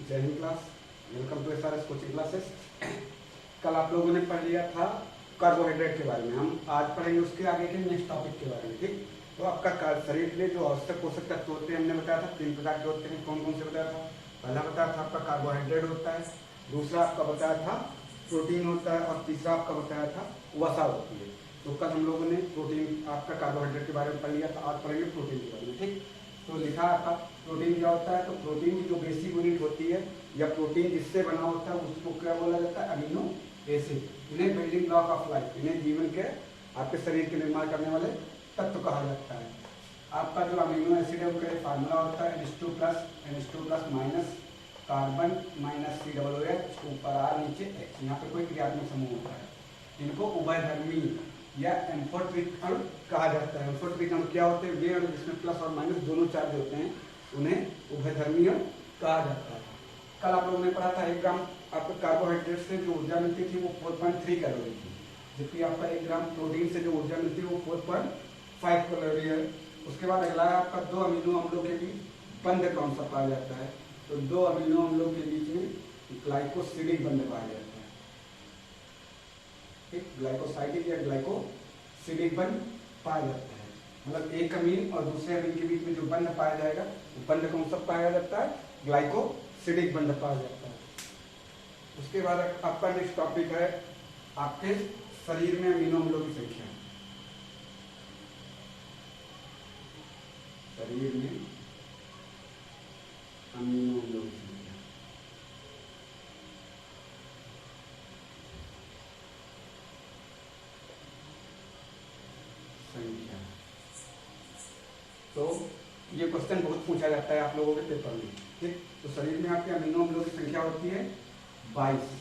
जय हिंद class, welcome to SRS coaching classes. कल आप लोगों ने पढ़ लिया था कार्बोहाइड्रेट के बारे में, हम आज पढ़ेंगे उसके आगे के नेक्स्ट टॉपिक के बारे में। ठीक, तो आपका शरीर के लिए जो आवश्यक पोषक तत्व होते हैं हमने बताया था, 3 प्रकार के होते हैं। कौन कौन से बताया था? पहला बताया था आपका कार्बोहाइड्रेट होता है, दूसरा आपका बताया था प्रोटीन होता है, और तीसरा आपका बताया था वसा होती है। तो कल हम लोगों ने प्रोटीन आपका कार्बोहाइड्रेट के बारे में पढ़ लिया था, आज पढ़ेंगे प्रोटीन के बारे में। ठीक, तो लिखा आपका प्रोटीन क्या होता है? तो प्रोटीन की जो बेसिक यूनिट होती है या प्रोटीन जिससे बना होता है उसको क्या बोला जाता है? Amino acid. इन्हें बिल्डिंग ब्लॉक ऑफ लाइफ, इन्हें जीवन के आपके शरीर के निर्माण करने वाले तत्व कहा जाता है। आपका जो अमीनो एसिड है उसका फार्मूला होता है NH2+ minus carbon minus COOH, ऊपर R नीचे H। यहाँ पे कोई क्रियात्मक समूह होता है। इनको उभयधर्मी या एम्फोटेरिक अणु कहा जाता है। एम्फोटेरिक अणु क्या होते हैं? वे अणु जिसमें प्लस और माइनस दोनों चार्ज होते हैं, उन्हें उभयधर्मी अणु कहा जाता है। कल आप लोगों ने पढ़ा था 1 ग्राम आपको कार्बोहाइड्रेट से जो ऊर्जा मिलती थी वो 4.3 कैलोरी थी, जबकि आपका 1 ग्राम प्रोटीन से जो ऊर्जा मिलती है वो 4.5 कैलोरी है। उसके बाद अगला है आपका 2 अमीनो अम्लों के बीच बंध कौन सा पाया जाता है? तो 2 अमीनो अम्लों के बीच में ग्लाइकोसिडिक बंध पाया जाता है। ठीक, ग्लाइकोसाइडिक या ग्लाइकोसिडिक बंध पाया जाता है। मतलब एक अमीन और दूसरे अमीन के बीच में जो बंध पाया जाएगा वो बंध कौन सा पाया जाता है? ग्लाइकोसिडिक बंध पाया जाता है। उसके बाद आपका नेक्स्ट टॉपिक है आपके शरीर में अमीनो अम्लों की संख्या। शरीर में अमीनो अम्लों की संख्या। तो ये क्वेश्चन बहुत पूछा जाता है आप लोगों के पेपर में। ठीक, तो शरीर में आपके अमीनो अम्लों की संख्या होती है 22।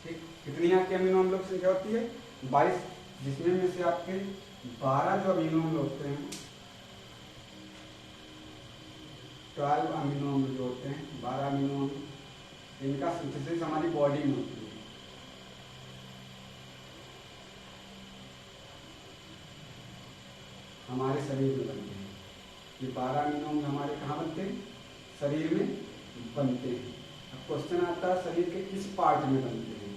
ठीक, कितनी आपके अमीनो अम्लों की संख्या होती है? 22, जिसमें में से आपके 12 जो अमीनो अम्ल होते हैं, 12 अमीनो अम्ल जो होते हैं, 12 अमीनो अम्ल, इनका सिंथेसिस हमारी बॉडी में होती है। हमारे शरीर में बनते हैं। ये 12 अमीनो अम्ल हमारे कहाँ बनते हैं? शरीर में बनते हैं। अब क्वेश्चन आता है शरीर के किस पार्ट में बनते हैं?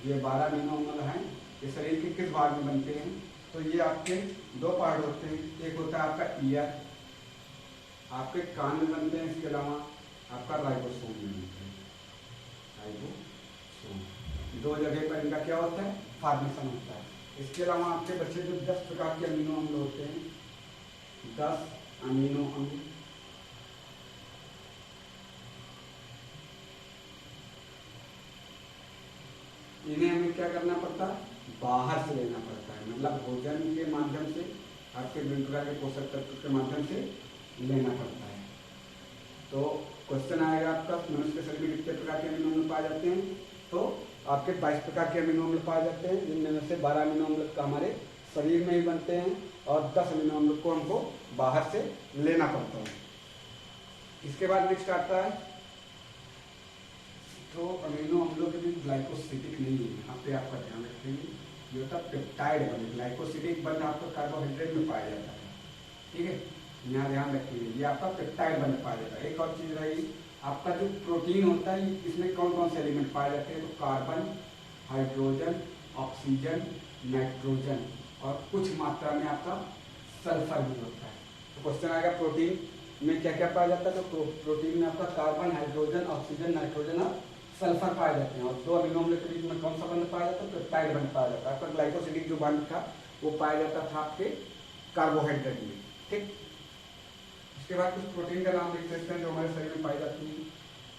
ये 12 अमीनो अम्ल हैं, ये शरीर के किस भाग में बनते हैं? तो ये आपके 2 पार्ट होते हैं। एक होता है आपका ईयर, आपके कान में बनते हैं। इसके अलावा आपका राइबोसोम में बनते हैं। राइबोसोम 2 जगह पर इनका क्या होता है? फॉर्मेशन होता है। इसके अलावा आपके बच्चे जो 10 प्रकार के अमीनो अम्ल होते हैं, 10 अमीनो अम्ल, इन्हें हमें क्या करना पड़ता है? बाहर से लेना पड़ता है। मतलब भोजन के माध्यम से, आपके विभिन्न प्रकार के पोषक तत्व के माध्यम से लेना पड़ता है। तो क्वेश्चन आएगा आपका मनुष्य के शरीर में कितने प्रकार के अमीनो अम्ल पाए जाते हैं? तो आपके 22 प्रकार के अमीनो अम्ल पाए जाते हैं, जिनमें से 12 अमीनो अम्ल का हमारे शरीर में ही बनते हैं और 10 अमीनो अम्ल को हमको बाहर से लेना पड़ता है। इसके बाद नेक्स्ट आता है तो अमीनो अम्लों के बीच ग्लाइकोसिडिक नहीं है। यहाँ पे आपका ध्यान रखेंगे, ये होता है पेप्टाइड बंध। ग्लाइकोसिडिक बंध आपका कार्बोहाइड्रेट में पाया जाता है। ठीक है, यहाँ ध्यान रखिए, ये आपका पेप्टाइड बंध पाया जाता है। एक और चीज रही, आपका जो प्रोटीन होता है इसमें कौन कौन से एलिमेंट पाए जाते हैं? तो कार्बन, हाइड्रोजन, ऑक्सीजन, नाइट्रोजन और कुछ मात्रा में आपका सल्फर भी होता है। तो क्वेश्चन आएगा प्रोटीन में क्या क्या पाया जाता है? तो प्रोटीन में आपका कार्बन, हाइड्रोजन, ऑक्सीजन, नाइट्रोजन और सल्फर पाए जाते हैं। और 2 अमीनो अम्ल के बीच में कौन सा बंध पाया जाता है? पेप्टाइड बंध पाया जाता है। आपका ग्लाइकोसिडिक जो बंध था वो पाया जाता था आपके कार्बोहाइड्रेट में। ठीक, उसके बाद कुछ प्रोटीन का नाम लिख सकते हैं जो हमारे शरीर में पाई जाती है।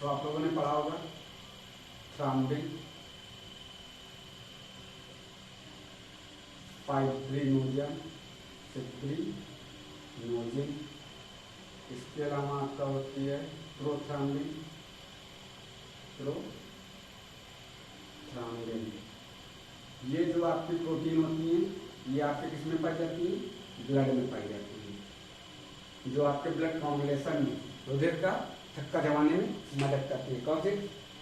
तो आप लोगों ने पढ़ा होगा थ्रोम्बिन, फाइब्रिनोजन, फिब्रिनोजिन। इसके अलावा आपका होती है प्रोथ्रोम्बिन, ये जो आपकी प्रोटीन होती है ये आपके किस में पाई जाती है? ब्लड में पाई जाती है, जो आपके ब्लड फॉर्मुलेशन में रुधिर का थक्का जमाने में मदद करती है। कौन सी?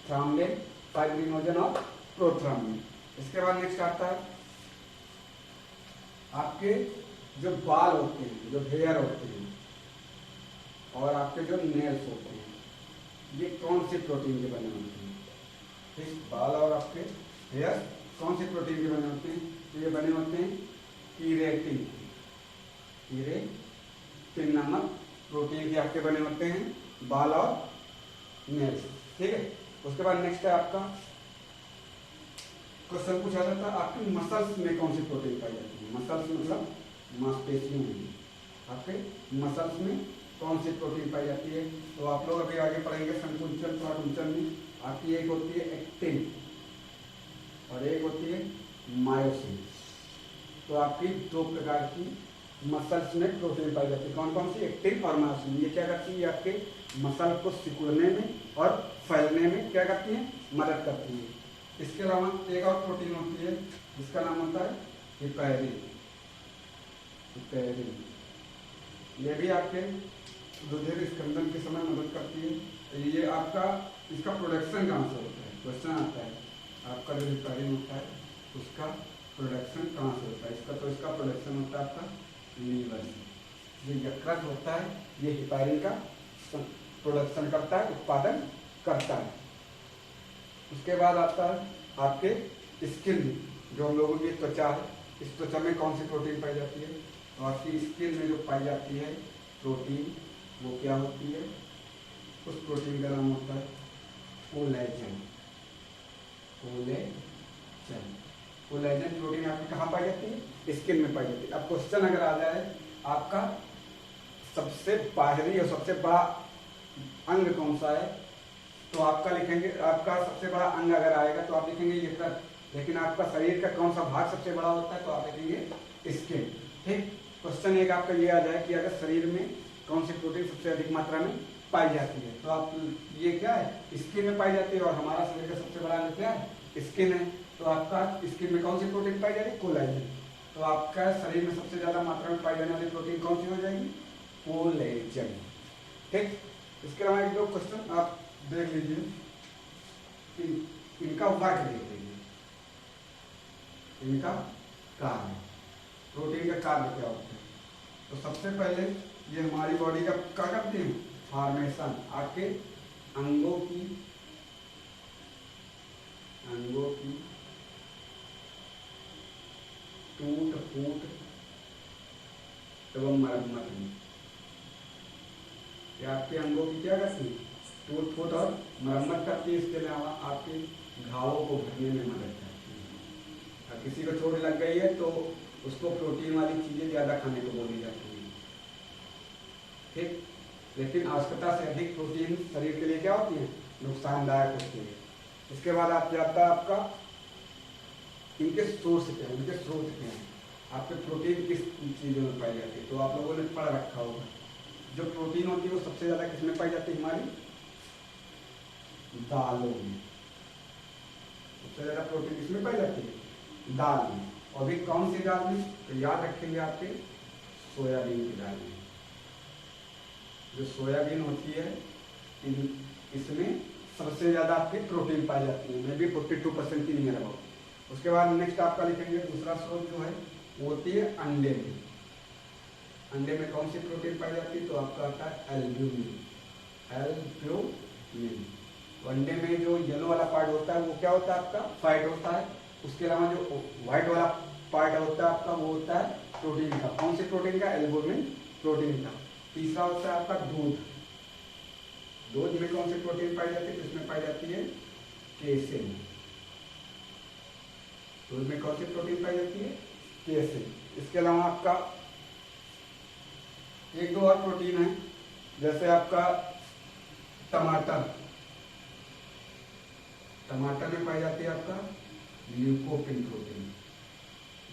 थ्रोम्बिन, फाइब्रिनोजन और प्रोथ्रोम्बिन। इसके बाद नेक्स्ट आता है आपके जो बाल होते हैं, जो हेयर होते हैं और आपके जो नेल्स होते हैं, ये कौन से प्रोटीन के बने होते हैं? इस बाल और आपके हेयर कौन से प्रोटीन के बने होते हैं? तो ये बने होते हैं कीरेटिन, कीरेटिन नामक प्रोटीन के आपके बने होते हैं बाल और नेल्स। ठीक है, उसके बाद नेक्स्ट है आपका क्वेश्चन पूछा जाता है आपकी मसल्स में कौन सी प्रोटीन पाई जाती है? मसल्स मतलब मांसपेशियों में, आपके मसल्स में कौन सी प्रोटीन पाई जाती है? तो आप लोग अभी आगे पढ़ेंगे संकुंचन प्राकुंचन में। आपकी एक होती है एक्टिन और एक होती है मायोसिन। तो आपकी दो प्रकार की मसल्स में प्रोटीन पाई जाती है। कौन कौन सी? एक्टिन और मायोसिन। ये क्या करती है? आपके मसल को सिकुड़ने में और फैलने में क्या करती है? मदद करती है। इसके अलावा एक और प्रोटीन होती है जिसका नाम होता है हिपैरिन। हिपैरिन ये भी आपके रुधिर स्कंदन के समय मदद करती है। ये आपका इसका प्रोडक्शन कहाँ से होता है? क्वेश्चन आता है आपका जो हिपैरिन होता है उसका प्रोडक्शन कहाँ से होता है? इसका प्रोडक्शन होता है आपका लीवर से। जो यकृत होता है ये हिपैरिन का प्रोडक्शन करता है, उत्पादन करता है। उसके बाद आता है आपके स्किन में, जो हम लोगों की त्वचा है, इस त्वचा में कौन सी प्रोटीन पाई जाती है? तो आपकी स्किन में जो पाई जाती है प्रोटीन वो क्या होती है? उस प्रोटीन का नाम होता है कोलेजन। कोलेजन कोलेजन प्रोटीन आपकी कहाँ पाई जाती है? स्किन में पाई जाती है। अब क्वेश्चन अगर आ जाए आपका सबसे बाहरी और सबसे बड़ा अंग कौन सा है, तो आपका लिखेंगे, आपका सबसे बड़ा अंग अगर आएगा तो आप लिखेंगे यकृत। लेकिन आपका शरीर का कौन सा भाग सबसे बड़ा होता है? तो आप लिखेंगे स्किन। ठीक, क्वेश्चन एक आपका ये आ जाए कि अगर शरीर में कौन सी प्रोटीन सबसे अधिक मात्रा में पाई जाती है, तो आप ये क्या है? स्किन में पाई जाती है। और हमारा शरीर का सबसे बड़ा अंग क्या है? स्किन है। तो आपका स्किन में कौन सी प्रोटीन पाई जाएगी? कोलेजन। तो आपका शरीर में सबसे ज्यादा मात्रा में पाई जाने वाली प्रोटीन कौन सी हो जाएगी? कोलेजन। ठीक, इसके अलावा एक दो क्वेश्चन आप देख लीजिए, इनका वर्क देख लीजिए, इनका कार्य, प्रोटीन का कार्य क्या होता है? तो सबसे पहले ये हमारी बॉडी का क्या करते हैं? फॉर्मेशन, आपके अंगों की टूट फूट एवं मरम्मत में। ये आपके अंगों की क्या करती है? टूट फूट और मरम्मत करती है। इसके अलावा आपके घावों को भरने में मदद करती है। और किसी को चोट लग गई है तो उसको प्रोटीन वाली चीजें ज्यादा खाने को बोली जाती है। ठीक, लेकिन आवश्यकता से अधिक प्रोटीन शरीर के लिए क्या होती है? नुकसानदायक होती है। इसके बाद आप जाता है आपका इनके सोर्स क्या है, इनके स्रोत क्या है? आपके प्रोटीन किस चीजों में पाई जाती है? तो आप लोगों ने पढ़ रखा होगा जो प्रोटीन होती है वो सबसे ज्यादा किसमें पाई जाती है? हमारी दालों में। सबसे ज्यादा प्रोटीन किसमें पाई जाती है? दाल में। और भी कौन सी दाल में? तो याद रखेंगे आपके सोयाबीन की दाल में। जो सोयाबीन होती है इसमें सबसे ज्यादा आपकी प्रोटीन पाई जाती है, में भी 42% की नियर अबाउट। उसके बाद नेक्स्ट आपका लिखेंगे दूसरा स्रोत जो है वो होती है अंडे में। अंडे में कौन सी प्रोटीन पाई जाती है? तो आपका आता है एल्ब्यूमिन। एल्ब्यूमिन। तो अंडे में जो येलो वाला पार्ट होता है वो क्या होता है? आपका फैट होता है। उसके अलावा जो व्हाइट वाला पार्ट होता है आपका वो होता है प्रोटीन का। कौन से प्रोटीन का? एल्ब्यूमिन प्रोटीन का। तीसरा होता है आपका दूध। दूध में कौन सी प्रोटीन पाई जाती है? इसमें पाई जाती है केसिन। दूध में कौन सी प्रोटीन पाई जाती है? केसिन। इसके अलावा आपका एक दो और प्रोटीन है, जैसे आपका टमाटर। टमाटर में पाई जाती है आपका ल्यूकोपिन प्रोटीन।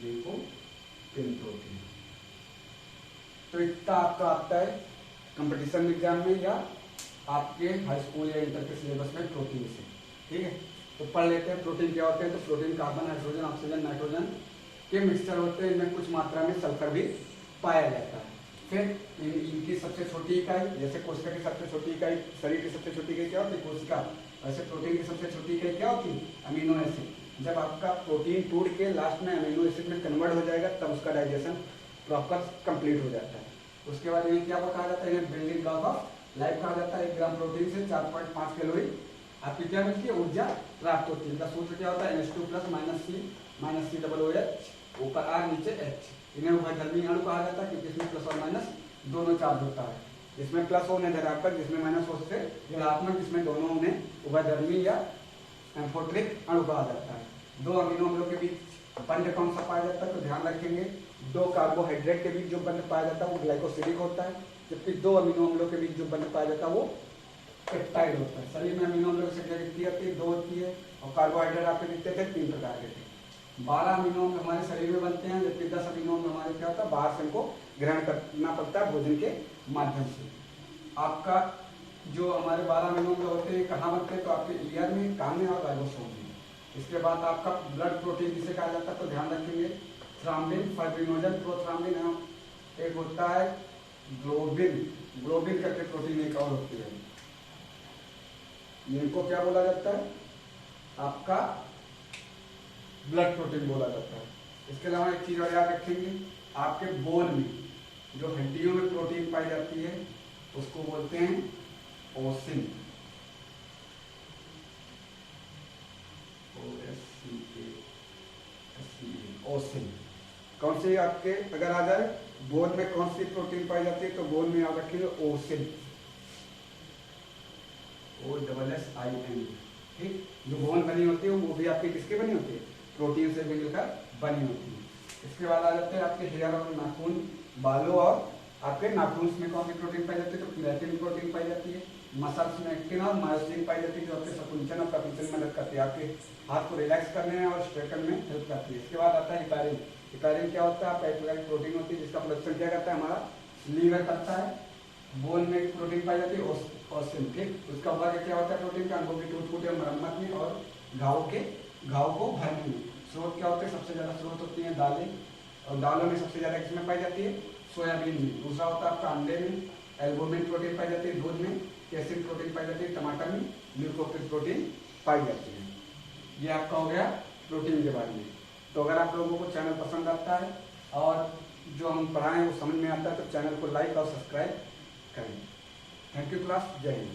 ल्यूकोपिन प्रोटीन। तो इतना आपका आता है कंपटीशन एग्जाम में या आपके हाई स्कूल या इंटर के सिलेबस में प्रोटीन से। ठीक है, तो पढ़ लेते हैं प्रोटीन क्या होते हैं। तो protein carbon, hydrogen, oxygen, nitrogen के मिक्सचर होते हैं। इनमें कुछ मात्रा में सल्फर भी पाया जाता है। फिर इनकी सबसे छोटी इकाई, जैसे कोशिका की सबसे छोटी इकाई, शरीर की सबसे छोटी इकाई क्या होती है? कोशिका। वैसे प्रोटीन की सबसे छोटी इकाई क्या होती है? Amino acid. जब आपका प्रोटीन टूट के लास्ट में अमीनो एसिड में कन्वर्ट हो जाएगा तब उसका डाइजेशन प्रॉपर कंप्लीट हो जाता है। उसके बाद इन्हें क्या कहा जाता है? बिल्डिंग ब्लॉक ऑफ लाइफ कहा जाता है 1 ग्राम प्रोटीन से 4.5 कैलोरी आपकी क्या मिलती है, ऊर्जा प्राप्त होती है। इनका सूत्र क्या होता है, NH2 प्लस माइनस COOH ऊपर R नीचे H। इन्हें उभयधर्मी अणु कहा जाता है क्योंकि इसमें प्लस और माइनस दोनों चार्ज होता है। जिसमें प्लस होने धनात्मक, जिसमें माइनस हो से ऋणात्मक, जिसमें दोनों उन्हें उभयधर्मी या एम्फोटेरिक अणु कहा जाता है। 2 अमीनो अम्लों के बीच बंध कौन सा पाया जाता है, तो ध्यान रखेंगे 2 कार्बोहाइड्रेट के बीच जो बंध पाया जाता है वो ग्लाइकोसिडिक होता है, जबकि 2 अमीनो अम्लों के बीच जो बंध पाया जाता है वो पेप्टाइड होता है। शरीर में अमीनो अम्लों की संख्या कितनी होती है, 2 होती है, और कार्बोहाइड्रेट आपके कितने थे, 3 प्रकार के थे। 12 अमीनो अम्ल हमारे शरीर में बनते हैं, जबकि 10 अमीनो अम्ल हमारे क्या होता है, बाहर से हमको ग्रहण करना पड़ता है भोजन के माध्यम से। आपका जो हमारे 12 अमीनो अम्ल होते हैं कहाँ बनते हैं, तो आपके ईयर में, कान में और राइबोसोम में। इसके बाद आपका ब्लड प्रोटीन जिसे कहा जाता है, तो ध्यान रखेंगे थ्राम्बिन, फाइब्रिनोजन, प्रोथ्राम्बिन, एक होता है ग्लोबिन करके प्रोटीन एक और होती है, इनको क्या बोला जाता है, आपका ब्लड प्रोटीन बोला जाता है। इसके अलावा एक चीज और याद रखेंगे, आपके बोन में जो हड्डियों में प्रोटीन पाई जाती है उसको बोलते हैं ओसिन, ओसिन। कौन सी आपके अगर आ जाए बोन में कौन सी प्रोटीन पाई जाती है, तो बोन में याद रखिए ओसिन, OSSIN। ठीक, जो बोन बनी होती है वो भी आपकी किसकी बनी होती है, प्रोटीन से मिलकर बनी होती है। इसके बाद आ जाते हैं आपके हेयर और नाखून, बालों और आपके नाखून में कौन सी प्रोटीन पाई जाती है, तो क्रिएटिन प्रोटीन पाई जाती है। मसल्स में एक्टिन और मायोसिन पाई जाती है, जो आपके संकुचन और प्रकुंचन में मदद करती है, आपके हाथ को रिलैक्स करने में और स्ट्रेटन में हेल्प करती है। इसके बाद आता है हिपैरिन। हिपैरिन क्या होता है, आपका एक प्रकार की प्रोटीन होती है जिसका प्रोडक्शन क्या करता है, हमारा लीवर करता है। बोन में प्रोटीन पाई जाती है ओसिन। ठीक, उसका वर्ग क्या होता है प्रोटीन का, अंगों की टूट फूट या मरम्मत में और घाव को भरने में। स्रोत क्या होते हैं, सबसे ज्यादा स्रोत होती है दालें, और दालों में सबसे ज्यादा किसमें पाई जाती है, सोयाबीन में। दूसरा होता है आपका अंडे में, एल्बुमिन प्रोटीन पाई जाती है दूध में, कैसिन प्रोटीन पाई जाती है टमाटर में, ल्यूकोपिन प्रोटीन पाई जाती है। ये आपका हो गया प्रोटीन के बारे में। तो अगर आप लोगों को चैनल पसंद आता है और जो हम पढ़ाएं वो समझ में आता है तो चैनल को लाइक और सब्सक्राइब करें। थैंक यू क्लास, जय हिंद।